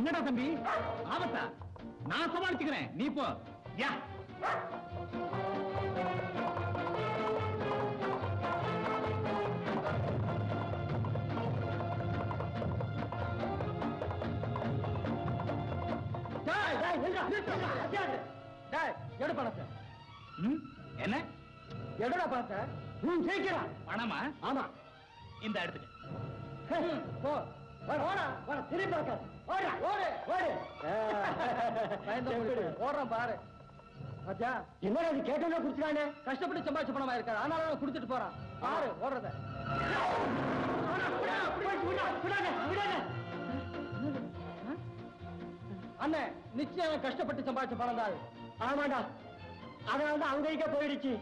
என்னடா தம்பி ஆபத்தா? நான் சமாளிச்சுக்கிறேன், நீ போ. யா எடு பணத்தை. என்ன எடுடா பணத்தை. ஜெயிக்கிறான். பணமா? ஆமா. இந்த இடத்துக்கு போ. திரும்பி பார்க்காது. ஓடுறான் பாரு. என்ன கேட்டோட குடிச்சானே. கஷ்டப்பட்டு சம்பாதிச்ச பணமா இருக்காரு, ஆனாலும் குடுத்துட்டு போறான் பாரு ஓடுறத. அண்ணன் நிச்சயம் கஷ்டப்பட்டு சம்பாதிச்ச பணம் தான். ஆமாண்டா, அதனாலதான் அவங்க போயிடுச்சு.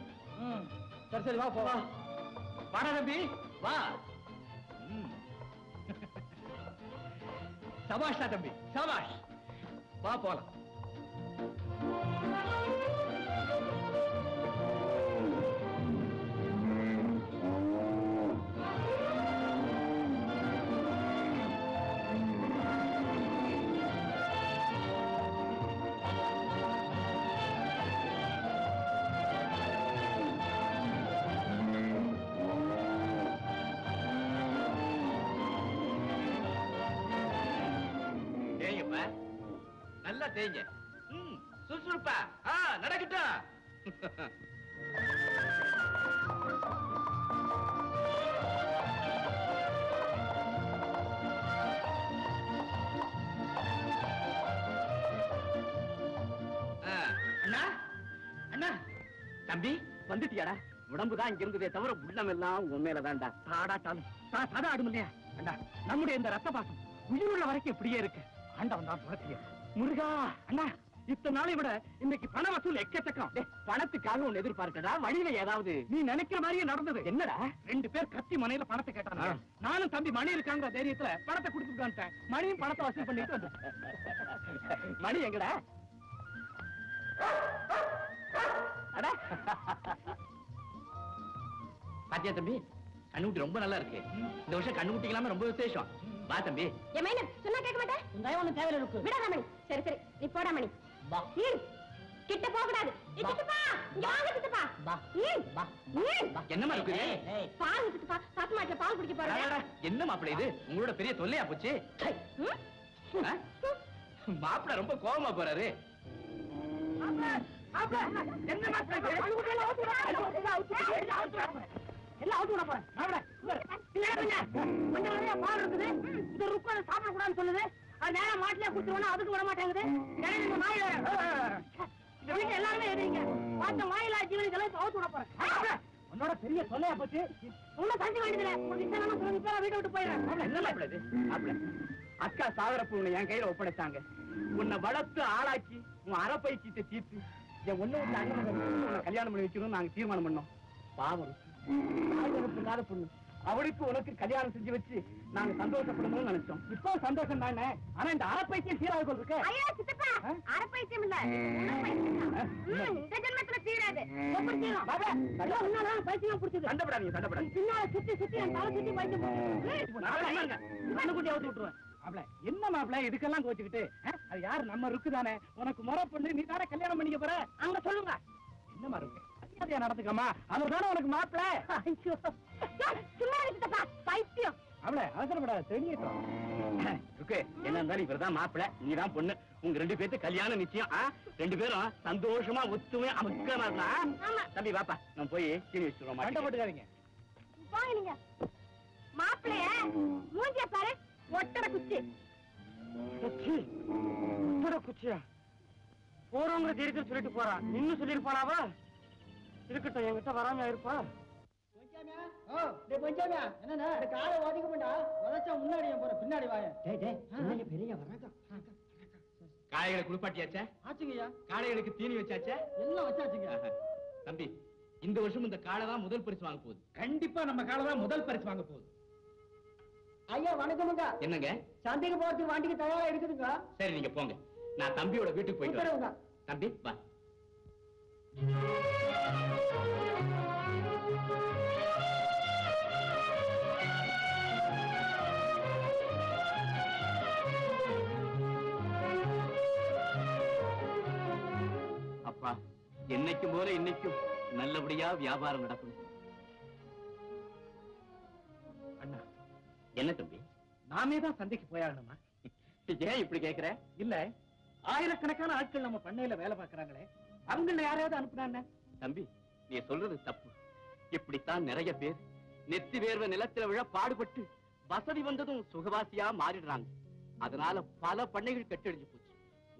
சரி சரி வா போவா. வாடா தம்பி வா. சபாஷா தம்பி சபாஷ். வா போலாம். நல்லா தேய்ங்க. சுறுசுறுப்பா நடக்கட்டும். அண்ணா அண்ணா தம்பி வந்துட்டியாடா? உடம்புதான் இங்க இருந்ததே தவிர உள்ளம் எல்லாம் உண்மையிலதான்டா. தாடாட்டாலும் சதா ஆடும் இல்லையா? அண்ணா நம்முடைய இந்த ரத்த பாசம் உயிருள்ள வரைக்கும் இப்படியே இருக்கு. ஆண்டவன் தான் துரத்திய முருகா. அண்ணா இத்தனை நாளை விட இன்னைக்கு பண வசூல் எக்கச்சக்கம். பணத்துக்காக ஒன்னு எதிர்பார்க்கடா, வழியில ஏதாவது நீ நினைக்கிற மாதிரியே நடந்தது. என்னடா? 2 பேர் கத்தி மனையில பணத்தை கேட்டாங்க. நானும் தம்பி மணி இருக்காங்க தைரியத்துல பணத்தை கொடுத்துட்டு மணியும் பணத்தை வசூல் பண்ணிட்டு வந்தேன். மணி எங்கடா? பாத்தியா தம்பி, கண்ணுக்குட்டி ரொம்ப நல்லா இருக்கு. இந்த வருஷம் கண்ணுக்குட்டிக்கலாம ரொம்ப விசேஷம். வா தம்பி. சொன்னா கேட்க மாட்டேன். தேவையில்லை இருக்கு. விடாத மணி. சரி சரி நீ போடா மணி. கிட்ட போக கூடாது. என்னமா இருக்கு? பால் விட்டுப்பா. பத்து மாட்டுல பால் குடிக்க போறேன். என்ன மாப்பிள்ள இது? உங்களோட பெரிய தொல்லையா போச்சு. மாப்பிள்ள ரொம்ப கோபமா போறாரு. என்ன மாப்பிள்ள எல்லாம் அவுத்து விட போறேன். பால் இருக்குது, இந்த ருக்கான சாப்பிடக்கூடாதுன்னு சொல்லுது. அது நேரம் மாட்டிலே குடுத்துருவோம், அதுக்கு விட மாட்டேங்குது. இந்த வீட்டுல எல்லாருமே எதுங்க பார்த்த மாயிலா ஜீவன் இதெல்லாம் அவுத்து விட போறேன். உன்னோட பெரிய தொல்லையா போச்சு. உன்ன தஞ்ச வேண்டியதுல வீட்டை விட்டு போயிடுறேன். என்ன அக்கா சாகரப்பு உன்னை என் கையில ஒப்படைச்சாங்க. உன்னை வளர்த்து ஆளாக்கி உன் அறப்பை சீட்டை தீர்த்து என் ஒண்ணு விட்டு அண்ணன் கல்யாணம் பண்ணி வைக்கணும்னு நாங்க தீர்மானம் பண்ணோம். பாவம் பொண்ணு, அவளுக்கு உனக்கு கல்யாணம் செஞ்சு வச்சு நாங்க சந்தோஷப்படணும்னு நினைச்சோம். இப்போ சந்தோஷம் தானே. ஆனா இந்த அறப்பைத்தியம் சீராக இருக்கு. அறப்பைத்தியம் இல்ல, இந்த ஜென்மத்துல தீராது. பைத்தியம் பிடிச்சது. சண்டப்படாதீங்க சண்டப்படாதீங்க. பின்னால சுத்தி சுத்தி என் தலை சுத்தி பைத்தியம் குட்டி அவுத்து விட்டுருவேன். என்ன மாப்பிள்ள இதுக்கெல்லாம் கோச்சுக்கிட்டு? அது யாரு? நம்ம இருக்குதானே. உனக்கு முறை பொண்ணு, நீ தானே கல்யாணம் பண்ணிக்க போற. அங்க சொல்லுங்க. என்னமா இருக்கு? மரியாதையா நடந்துக்கமா. அவர்தானே உனக்கு மாப்பிள்ள. பைத்தியம். அவளை அவசரப்படாத, தெரியட்டும். என்ன இருந்தாலும் இவர்தான் மாப்பிள்ள, நீதான் பொண்ணு. உங்க 2 பேருக்கு கல்யாணம் நிச்சயம். 2 பேரும் சந்தோஷமா ஒத்துமையா அமுக்கமா இருக்கலாம். தம்பி வாப்பா, நம்ம போய் சீனி வச்சுருவோம். மண்டை போட்டுக்காதீங்க. மாப்பிள்ளைய மூஞ்சிய பாரு, ஒட்டட குச்சி. ஒட்டட குச்சியா? போறவங்க தெரிவித்து சொல்லிட்டு போறான். இன்னும் சொல்லிருப்பானாவா? இருக்கட்டும், என்கிட்ட வராம இருப்பா. காளைகளை குளிப்பாட்டியாச்சா? ஆச்சுங்கய்யா. காளைகளுக்கு தீனி வச்சாச்சா? எல்லாம் வச்சாச்சுங்க. தம்பி, இந்த வருஷம் இந்த காளை தான் முதல் பரிசு வாங்க போகுது. கண்டிப்பா நம்ம காளை தான் முதல் பரிசு வாங்க போகுது. ஐயா வணக்கமுங்க. என்னங்க? சந்தைக்கு போறதுக்கு வண்டிக்கு தயாரா இருக்குதுங்க. சரி நீங்க போங்க, நான் தம்பியோட வீட்டுக்கு போயிட்டு வரேன். தம்பி வா. என்னைக்கும் போல இன்னைக்கும் நல்லபடியா வியாபாரம் நடக்கும். அண்ணா, என்ன தம்பி? நாமே தான் சந்தைக்கு போயாகணுமா? ஏன் இப்படி கேக்குற? இல்ல, ஆயிரக்கணக்கான ஆட்கள் நம்ம பண்ணையில வேலை பார்க்கறாங்களே, அவங்கள யாரையாவது அனுப்புறாங்க? தம்பி, நீ சொல்றது தப்பு. இப்படித்தான் நிறைய பேர் நெத்தி வேர்வை நிலத்துல விழ பாடுபட்டு வசதி வந்ததும் சுகவாசியா மாறிடுறாங்க. அதனால பல பண்ணைகள் கட்டடிஞ்சு போச்சு.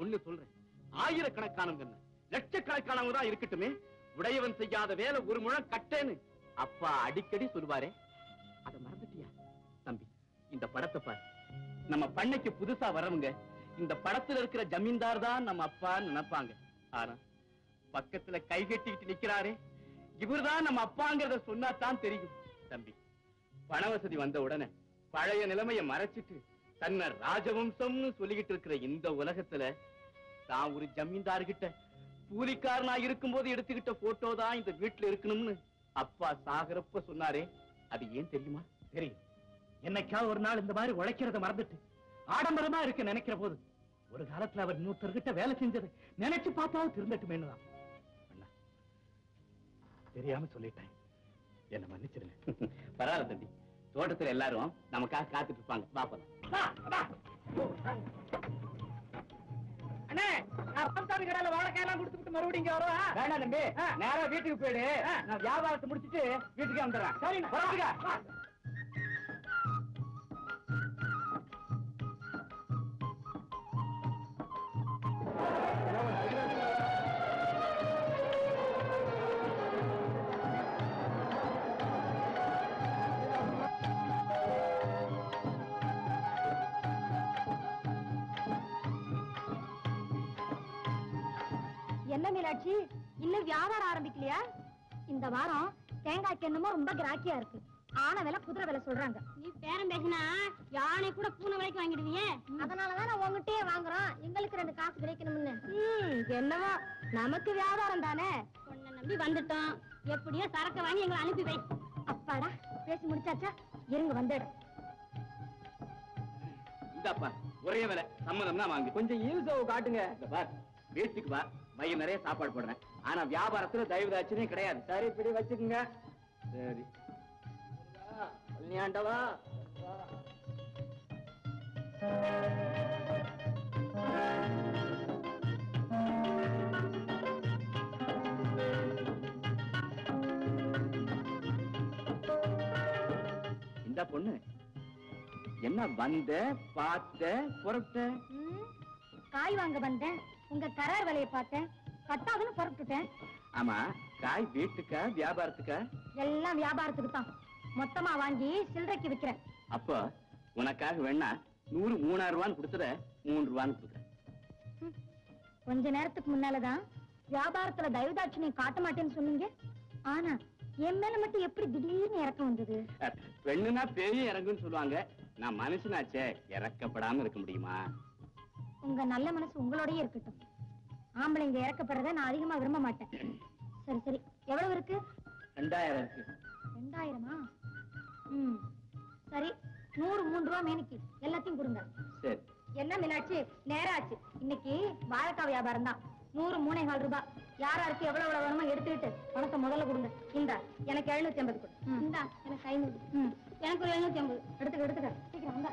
ஒண்ணு சொல்றேன், ஆயிரக்கணக்கானவங்க என்ன, லட்சக்கணக்கானவங்க தான் இருக்கட்டுமே, உடையவன் செய்யாத வேலை ஒரு முழம் கட்டேன்னு அப்பா அடிக்கடி சொல்லுவாரே, அதை மறந்துட்டியா? தம்பி, இந்த படத்தை பாரு. நம்ம பண்ணைக்கு புதுசா வரவங்க இந்த படத்துல இருக்கிற ஜமீன்தார் தான் நம்ம அப்பான்னு நினைப்பாங்க. ஆனா பக்கத்துல கை கட்டிக்கிட்டு நிக்கிறாரே, இவர்தான் நம்ம அப்பாங்கிறத சொன்னாதான் தெரியும். தம்பி, பண வசதி வந்த உடனே பழைய நிலைமையை மறைச்சிட்டு தன்னை ராஜவம்சம்னு சொல்லிக்கிட்டு இருக்கிற இந்த உலகத்துல தான் ஒரு ஜமீன்தார்கிட்ட கூலிக்காரனா இருக்கும் போது எடுத்துக்கிட்ட போட்டோ தான் இந்த வீட்டுல இருக்கணும்னு அப்பா சாகரப்ப சொன்னாரே, அது ஏன் தெரியுமா? தெரியும். என்னைக்காவது ஒரு நாள் இந்த மாதிரி உழைக்கிறத மறந்துட்டு ஆடம்பரமா இருக்க நினைக்கிற போது ஒரு காலத்துல அவர் இன்னொருத்தர்கிட்ட வேலை செஞ்சதை நினைச்சு பார்த்தாவது திருந்தட்டுமேனுதான். அண்ணா, தெரியாம சொல்லிட்டேன், என்ன மன்னிச்சிருங்க. பரவாயில்ல தம்பி, தோட்டத்துல எல்லாரும் நமக்காக காத்துட்டு இருப்பாங்க. பாப்பலாம். அண்ணே, நான் ராமசாமி கடையில வாழைக்காயெல்லாம் கொடுத்துட்டு மறுபடியும் இங்க வருவா? வேணாம் தம்பி, நேரா வீட்டுக்கு போயிடு. நான் வியாபாரத்தை முடிச்சிட்டு வீட்டுக்கே வந்துடுறேன். சரி, என்ன மீனாட்சி, இன்னும் வியாபாரம் ஆரம்பிக்கலையா? இந்த வாரம் தேங்காய்க்கு என்னமோ ரொம்ப கிராக்கியா இருக்கு. ஆன விலை குதிரை விலை சொல்றாங்க. நீ பேரம் பேசினா யானை கூட பூனை வரைக்கும் வாங்கிடுவீங்க. அதனாலதான் நான் உங்ககிட்டயே வாங்குறோம், எங்களுக்கு 2 காசு கிடைக்கணும்னு. என்னவோ நமக்கு வியாபாரம் தானே. உன்னை நம்பி வந்துட்டோம், எப்படியோ சரக்கு வாங்கி எங்களை அனுப்பி வை. அப்பாடா, பேசி முடிச்சாச்சா? இருங்க வந்துடுறேன். இந்தாப்பா ஒரே விலை, சம்மதம் தான் வாங்கு. கொஞ்சம் ஈல்சோவை காட்டுங்க. வீட்டுக்கு வா, வயிறு நிறைய சாப்பாடு போடுறேன். ஆனா வியாபாரத்துல தயவுதாட்சியே கிடையாது. சரி, இப்படி வச்சுக்குங்க. சரி கல்யாண்டவா. இந்த பொண்ணு என்ன வந்த பார்த்த புறப்பட்ட? காய் வாங்க வந்தேன், உங்க கரார் விலையை பார்த்தேன், பத்தாதுன்னு புறப்பட்டுட்டேன். ஆமா, காய் வீட்டுக்கா வியாபாரத்துக்கா? எல்லாம் வியாபாரத்துக்கு தான். மொத்தமா வாங்கி சில்லறைக்கு விக்கிறேன். அப்போ உனக்காக வேணா 100 3000 ரூபான்னு கொடுத்துற 3 ரூபான்னு கொடுக்குறேன். கொஞ்ச நேரத்துக்கு முன்னாலதான் வியாபாரத்துல தயவுதாட்சியம் காட்ட மாட்டேன்னு சொன்னீங்க. ஆனா என் மேல மட்டும் எப்படி திடீர்னு இறக்கம் வந்தது? பெண்ணுனா பெரிய இறங்குன்னு சொல்லுவாங்க. நான் மனுஷனாச்சே, இறக்கப்படாம இருக்க முடியுமா? உங்க நல்ல மனசு உங்களோடயே இருக்கட்டும். ஆம்பளைங்க இறக்கப்படுறத நான் அதிகமா விரும்ப மாட்டேன். சரி சரி, எவ்வளவு இருக்கு? 2000 இருக்கு. 2000-ஆ? சரி, 103 ரூபா மேனிக்கு எல்லாத்தையும் கொடுங்க. சரி. என்ன மீனாட்சி, நேரம் ஆச்சு. இன்னைக்கு வாழைக்காய் வியாபாரம் தான். 100 3.25 ரூபாய். யாராருக்கு எவ்வளவு வேணுமோ எடுத்துக்கிட்டு பணத்தை முதல்ல கொடுங்க. இந்த எனக்கு 750 கொடு. இந்தா எனக்கு 500. எனக்கு ஒரு 750. எடுத்துக்க சீக்கிரம் வந்தா.